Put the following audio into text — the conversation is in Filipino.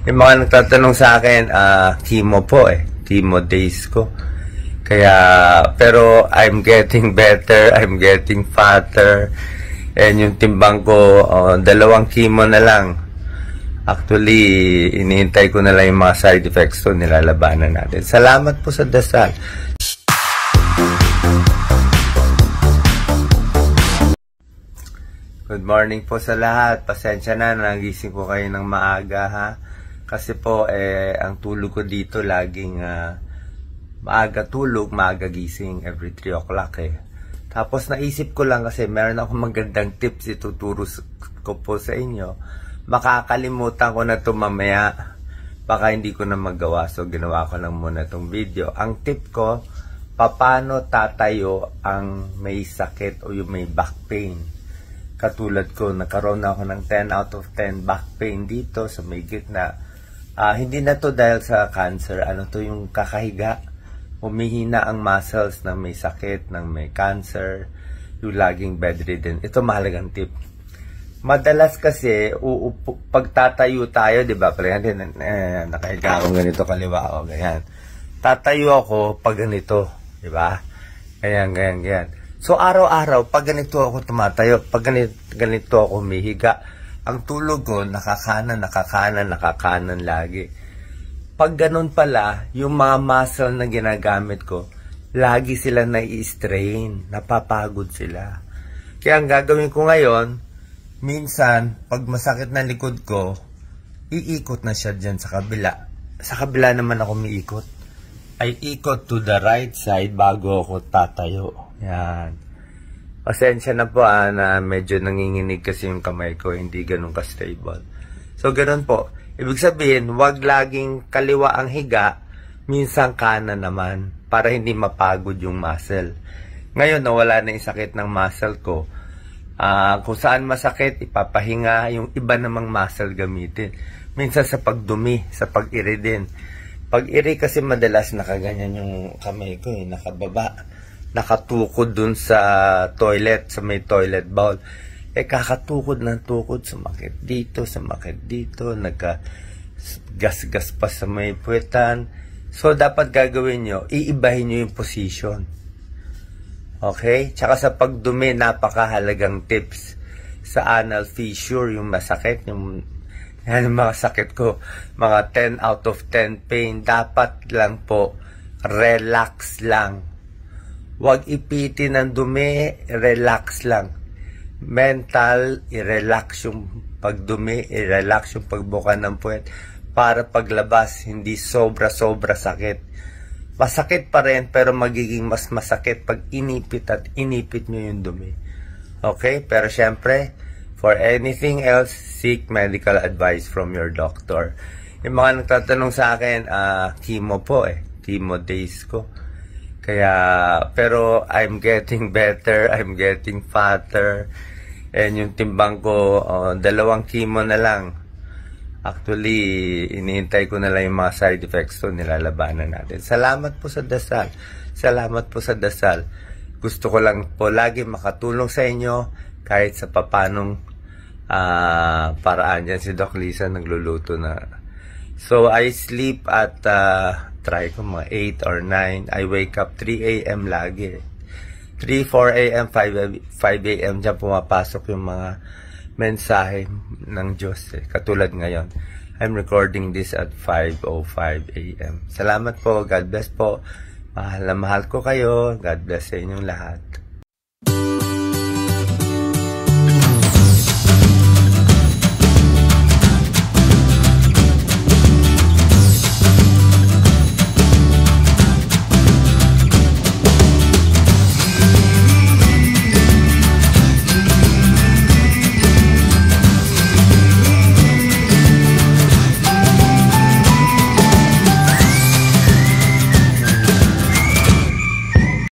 Yung mga nagtatanong sa akin, chemo po chemo days ko. Kaya, pero I'm getting better, I'm getting fatter, and yung timbang ko, 2 chemo na lang. Actually, iniintay ko na lang yung mga side effects to, nilalabanan natin. Salamat po sa dasal. Good morning po sa lahat. Pasensya na, nagising ko kayo ng maaga ha. Kasi po, ang tulog ko dito laging maaga tulog, maaga gising every 3 o'clock Tapos naisip ko lang kasi meron akong magandang tips ituturo ko po sa inyo. Makakalimutan ko na ito mamaya. Baka hindi ko na magawa. So, ginawa ko lang muna itong video. Ang tip ko, paano tatayo ang may sakit o yung may back pain. Katulad ko, nagkaroon na ako ng 10 out of 10 back pain dito sa may gitna. Hindi na to dahil sa cancer. Ano to yung kakahiga. Humihina ang muscles ng may sakit, ng may cancer, yung laging bedridden. Ito mahalagang tip. Madalas kasi, pagtatayo tayo, di ba? Nakahiga ako ganito kaliwa. Ganyan. Tatayo ako pag ganito. Di ba? Ganyan. So, araw-araw, pag ganito ako tumatayo, pag ganito ako humihiga, ang tulog ko, nakakanan lagi. Pag ganun pala, yung mga muscle na ginagamit ko, lagi sila nai-strain, napapagod sila. Kaya ang gagawin ko ngayon, minsan, pag masakit na likod ko, iikot na siya dyan sa kabila. Sa kabila naman ako umiikot. Ay ikot to the right side bago ako tatayo. Yan. Pasensya na po na medyo nanginginig kasi yung kamay ko, hindi ganun ka-stable. So, ganun po. Ibig sabihin, wag laging kaliwa ang higa, minsan kanan naman, para hindi mapagod yung muscle. Ngayon, nawala na yung sakit ng muscle ko. Kung saan masakit, ipapahinga, yung iba namang muscle gamitin. Minsan sa pagdumi, sa pag-iri din. Pag-iri kasi madalas nakaganyan yung kamay ko, nakababa. Nakatukod dun sa toilet, sa may toilet bowl. Kakatukod ng tukod, sumakit dito, nagka-gas-gas pa sa may puwetan. So, dapat gagawin nyo, iibahin nyo yung position. Okay? Tsaka sa pagdumi, napakahalagang tips. Sa anal fissure, yung masakit, yung mga sakit ko, mga 10 out of 10 pain, dapat lang po, relax lang. Huwag ipitin ng dumi, relax lang. Mental, i-relax yung pagdumi, i-relax yung pagbuka ng puwet para paglabas, hindi sobra-sobra sakit. Masakit pa rin, pero magiging mas masakit pag inipit at inipit nyo yung dumi. Okay? Pero syempre, for anything else, seek medical advice from your doctor. Yung mga nagtatanong sa akin, chemo po chemo days ko. Kaya, pero I'm getting better, I'm getting fatter, and yung timbang ko, 2 chemo na lang. Actually, iniintay ko na lang yung mga side effects to, nilalabanan natin. Salamat po sa dasal. Salamat po sa dasal. Gusto ko lang po lagi makatulong sa inyo, kahit sa papanong paraan. Yan si Doc Lisa nagluluto na. So, I sleep at try ko mga 8 or 9. I wake up 3 a.m. lagi. 3, 4 a.m., 5 a.m. Diyan pumapasok yung mga mensahe ng Diyos. Katulad ngayon. I'm recording this at 5:05 a.m. Salamat po. God bless po. Mahal na mahal ko kayo. God bless sa inyong lahat.